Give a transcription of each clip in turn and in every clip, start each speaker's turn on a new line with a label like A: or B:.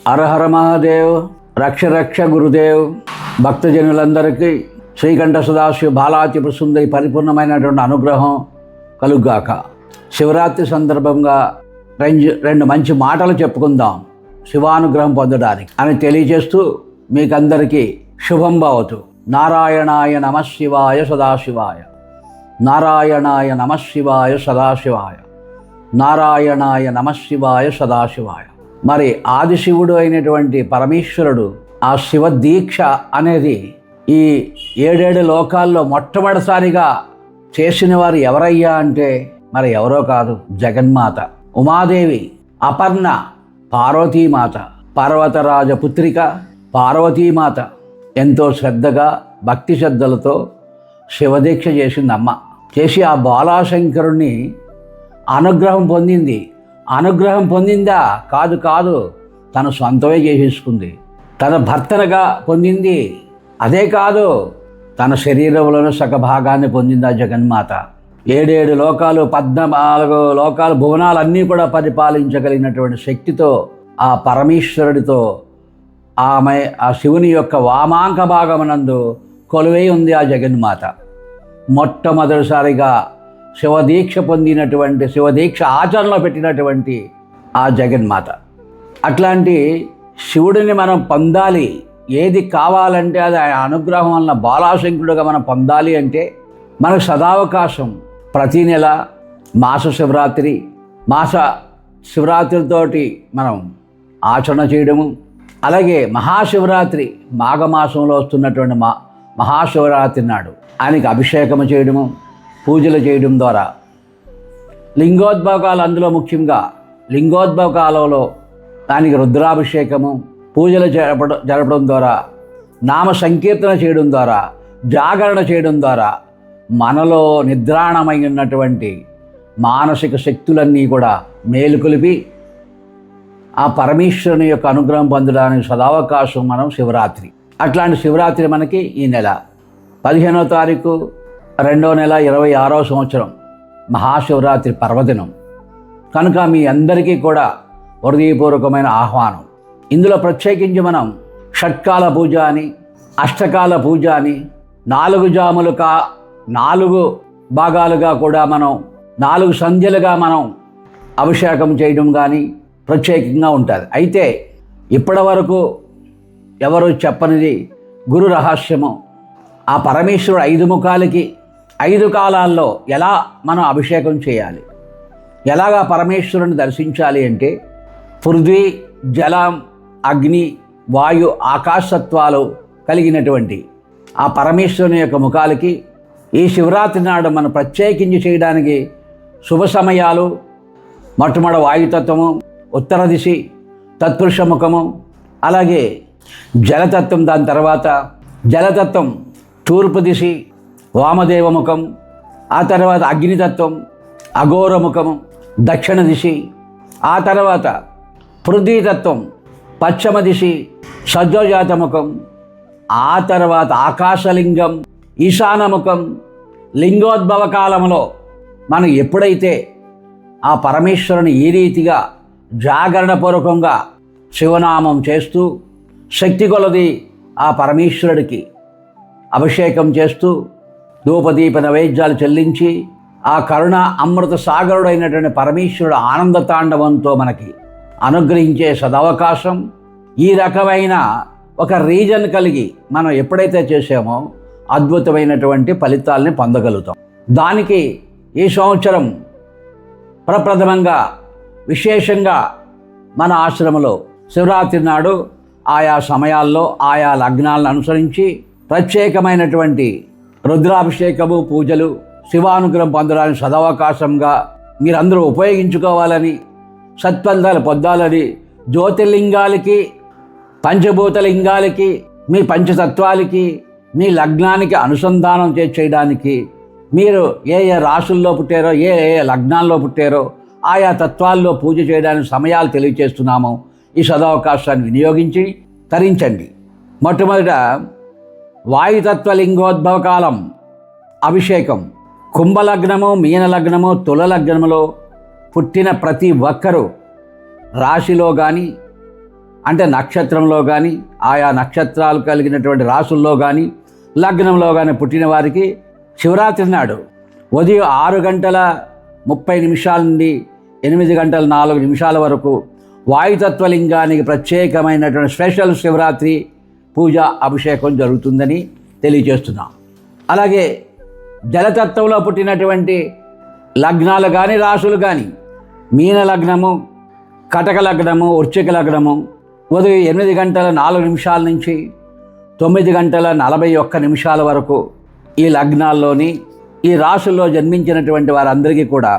A: హరహర మహాదేవ్, రక్ష రక్ష గురుదేవ్. భక్తజనులందరికీ శ్రీకంఠ సదాశివ బాలాత్రిపుర సుందరి పరిపూర్ణమైనటువంటి అనుగ్రహం కలుగ్గాక. శివరాత్రి సందర్భంగా రెండు మంచి మాటలు చెప్పుకుందాం శివానుగ్రహం పొందడానికి అని తెలియజేస్తూ మీకందరికీ శుభం భవతు. నారాయణాయ నమః శివాయ సదాశివాయ, నారాయణాయ నమః శివాయ సదాశివాయ, నారాయణాయ నమః శివాయ సదాశివాయ. మరి ఆదిశివుడు అయినటువంటి పరమేశ్వరుడు ఆ శివ దీక్ష అనేది ఈ 7 లోకాల్లో మొట్టమొదటిసారిగా చేసిన వారు ఎవరయ్యా అంటే మరి ఎవరో కాదు, జగన్మాత ఉమాదేవి, అపర్ణ పార్వతీమాత, పర్వతరాజ పుత్రిక పార్వతీమాత ఎంతో శ్రద్ధగా భక్తి శ్రద్ధలతో శివదీక్ష చేసిందమ్మ. చేసి ఆ బాలాశంకరుణ్ణి అనుగ్రహం పొందింది. అనుగ్రహం పొందిందా? కాదు కాదు, తన సొంతమే చేసేసుకుంది. తన భర్తనగా పొందింది. అదే కాదు, తన శరీరంలోని సగ భాగాన్ని పొందింది ఆ జగన్మాత. 7 లోకాలు, 14 లోకాలు, భువనాలన్నీ కూడా పరిపాలించగలిగినటువంటి శక్తితో ఆ పరమేశ్వరుడితో ఆమె ఆ శివుని యొక్క వామాంక భాగమునందు కొలువై ఉంది ఆ జగన్మాత. మొట్టమొదటిసారిగా శివదీక్ష పొందినటువంటి, శివదీక్ష ఆచరణలో పెట్టినటువంటి ఆ జగన్మాత. అట్లాంటి శివుడిని మనం పొందాలి, ఏది కావాలంటే అది ఆయన అనుగ్రహం వలన బాలాశంకరుడుగా మనం పొందాలి అంటే మనకు సదావకాశం. ప్రతీ నెల మాస శివరాత్రితోటి మనం ఆచరణ చేయడము, అలాగే మహాశివరాత్రి మాఘమాసంలో వస్తున్నటువంటి మహాశివరాత్రి నాడు ఆయనకి అభిషేకం చేయడము, పూజలు చేయడం ద్వారా లింగోద్భవకాలు, అందులో ముఖ్యంగా లింగోద్భవ కాలంలో దానికి రుద్రాభిషేకము, పూజలు జరపడం ద్వారా, నామ సంకీర్తన చేయడం ద్వారా, జాగరణ చేయడం ద్వారా మనలో నిద్రాణమై ఉన్నటువంటి మానసిక శక్తులన్నీ కూడా మేలుకొలిపి ఆ పరమేశ్వరుని యొక్క అనుగ్రహం పొందడానికి సదావకాశం మనం శివరాత్రి. అట్లాంటి శివరాత్రి మనకి ఈ నెల 15వ తారీఖు 2వ నెల 26వ సంవత్సరం మహాశివరాత్రి పర్వదినం కనుక మీ అందరికీ కూడా హృదయపూర్వకమైన ఆహ్వానం. ఇందులో ప్రత్యేకించి మనం షట్కాల పూజ అని, అష్టకాల పూజ అని, 4 భాగాలుగా కూడా మనం 4 సంధ్యలుగా మనం అభిషేకం చేయడం కానీ ప్రత్యేకంగా ఉంటుంది. అయితే ఇప్పటి వరకు ఎవరు చెప్పనిది గురు రహస్యము. ఆ పరమేశ్వరుడు 5 ముఖాలకి 5 కాలాల్లో ఎలా మనం అభిషేకం చేయాలి, ఎలాగా పరమేశ్వరుని దర్శించాలి అంటే పృథ్వీ, జలం, అగ్ని, వాయు, ఆకాశతత్వాలు కలిగినటువంటి ఆ పరమేశ్వరుని యొక్క ముఖాలకి ఈ శివరాత్రి నాడు మనం ప్రత్యేకించి చేయడానికి శుభ సమయాలు: మొట్టమొదటి వాయుతత్వము, ఉత్తర దిశి తత్పురుష ముఖము, అలాగే జలతత్వం, దాని తర్వాత జలతత్వం తూర్పు దిశి వామదేవ ముఖం, ఆ తర్వాత అగ్నితత్వం అఘోర ముఖము దక్షిణ దిశి, ఆ తర్వాత పృథ్వీతత్వం పశ్చిమ దిశి సజ్జోజాత ముఖం, ఆ తర్వాత ఆకాశలింగం ఈశాన ముఖం. లింగోద్భవ కాలంలో మనం ఎప్పుడైతే ఆ పరమేశ్వరుని ఈ రీతిగా జాగరణపూర్వకంగా శివనామం చేస్తూ శక్తి కొలది ఆ పరమేశ్వరుడికి అభిషేకం చేస్తూ ధూపదీప నైవేద్యాలు చెల్లించి ఆ కరుణ అమృత సాగరుడైనటువంటి పరమేశ్వరుడు ఆనంద తాండవంతో మనకి అనుగ్రహించే సదవకాశం. ఈ రకమైన ఒక రీజన్ కలిగి మనం ఎప్పుడైతే చేసామో అద్భుతమైనటువంటి ఫలితాలని పొందగలుగుతాం. దానికి ఈ సంవత్సరం ప్రప్రథమంగా విశేషంగా మన ఆశ్రమంలో శివరాత్రి నాడు ఆయా సమయాల్లో ఆయా లగ్నాలను అనుసరించి ప్రత్యేకమైనటువంటి రుద్రాభిషేకము, పూజలు, శివానుగ్రహం పొందడానికి సదవకాశంగా మీరందరూ ఉపయోగించుకోవాలని, సత్ఫలితాలు పొందాలని, జ్యోతిర్లింగాలకి, పంచభూతలింగాలకి, మీ పంచతత్వాలకి, మీ లగ్నానికి అనుసంధానం చేయడానికి, మీరు ఏ ఏ రాశుల్లో పుట్టారో, ఏ ఏ లగ్నాల్లో పుట్టారో ఆయా తత్వాల్లో పూజ చేయడానికి సమయాలు తెలియజేస్తున్నాము. ఈ సదవకాశాన్ని వినియోగించి తరించండి. మొట్టమొదట వాయుతత్వ లింగోద్భవ కాలం అభిషేకం. కుంభలగ్నము, మీనలగ్నము, తుల లగ్నములో పుట్టిన ప్రతి ఒక్కరూ రాశిలో కానీ అంటే నక్షత్రంలో కానీ ఆయా నక్షత్రాలు కలిగినటువంటి రాసుల్లో కానీ లగ్నంలో కానీ పుట్టిన వారికి శివరాత్రి నాడు ఉదయం 6:30 నుండి 8:04 వరకు వాయుతత్వలింగానికి ప్రత్యేకమైనటువంటి స్పెషల్ శివరాత్రి పూజ అభిషేకం జరుగుతుందని తెలియజేస్తున్నాం. అలాగే జలతత్వంలో పుట్టినటువంటి లగ్నాలు కానీ రాసులు కానీ మీన లగ్నము, కటక లగ్నము, వృశ్చిక లగ్నము ఉదయం 8:04 నుంచి 9:41 వరకు ఈ లగ్నాల్లోని ఈ రాశుల్లో జన్మించినటువంటి వారందరికీ కూడా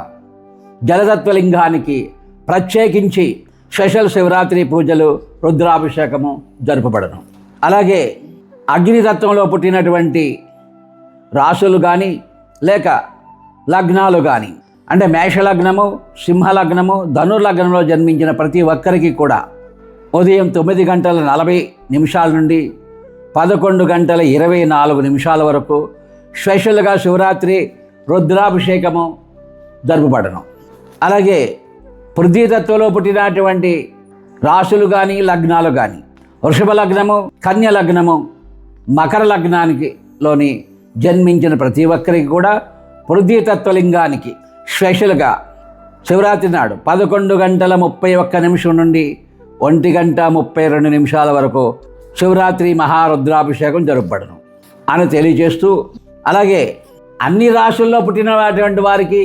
A: జలతత్వలింగానికి ప్రత్యేకించి స్పెషల్ శివరాత్రి పూజలు, రుద్రాభిషేకము జరుపబడను. అలాగే అగ్నితత్వంలో పుట్టినటువంటి రాశులు కానీ లేక లగ్నాలు కానీ అంటే మేషలగ్నము, సింహలగ్నము, ధనుర్లగ్నంలో జన్మించిన ప్రతి ఒక్కరికి కూడా ఉదయం 9:40 నుండి 11:24 వరకు స్పెషల్గా శివరాత్రి రుద్రాభిషేకము జరుపబడను. అలాగే పృథ్వీతత్వంలో పుట్టినటువంటి రాశులు కానీ లగ్నాలు కానీ వృషభ లగ్నము, కన్య లగ్నము, మకర లోని జన్మించిన ప్రతి ఒక్కరికి కూడా పృథ్వీతత్వలింగానికి స్పెషల్గా శివరాత్రి నాడు 11:31 నుండి 1:32 వరకు శివరాత్రి మహారుద్రాభిషేకం జరుపబడను అని తెలియజేస్తూ, అలాగే అన్ని రాశుల్లో పుట్టినటువంటి వారికి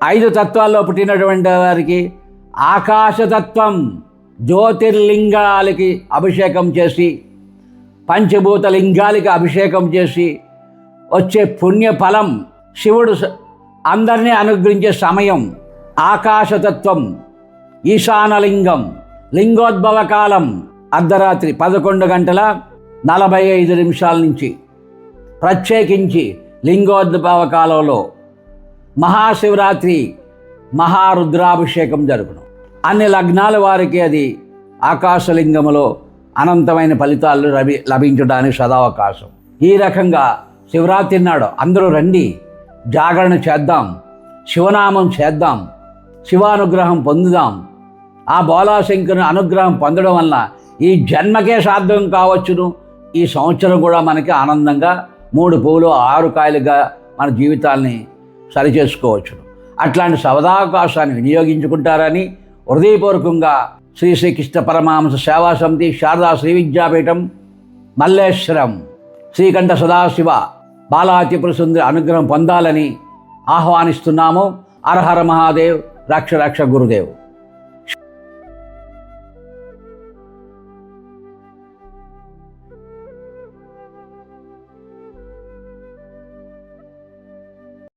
A: 5 తత్వాల్లో పుట్టినటువంటి వారికి ఆకాశతత్వం జ్యోతిర్లింగాలకి అభిషేకం చేసి పంచభూత లింగాలకి అభిషేకం చేసి వచ్చే పుణ్యఫలం శివుడు అందరినీ అనుగ్రహించే సమయం ఆకాశతత్వం ఈశానలింగం లింగోద్భవ కాలం అర్ధరాత్రి 11:45 నుంచి ప్రత్యేకించి లింగోద్భవ కాలంలో మహాశివరాత్రి మహారుద్రాభిషేకం జరుగును. అన్ని లగ్నాల వారికి అది ఆకాశలింగములో అనంతమైన ఫలితాలు లభించడానికి సదావకాశం. ఈ రకంగా శివరాత్రి నాడు అందరూ రండి, జాగరణ చేద్దాం, శివనామం చేద్దాం, శివానుగ్రహం పొందుదాం. ఆ బోలాశంకరుని అనుగ్రహం పొందడం వల్ల ఈ జన్మకే సార్థం కావచ్చును. ఈ సంవత్సరం కూడా మనకి ఆనందంగా 3 పువ్వులు 6 కాయలుగా మన జీవితాల్ని సరిచేసుకోవచ్చును. అట్లాంటి సవదావకాశాన్ని వినియోగించుకుంటారని హృదయపూర్వకంగా శ్రీ శ్రీకృష్ణ పరమహంస సేవా సమితి, శారదా శ్రీ విద్యాపీఠం, మల్లేశ్వరం, శ్రీకంఠ సదాశివ బాలాత్రిపుర సుందరి అనుగ్రహం పొందాలని ఆహ్వానిస్తున్నాము. హర హర మహాదేవ్, రక్ష రక్ష గురుదేవ్.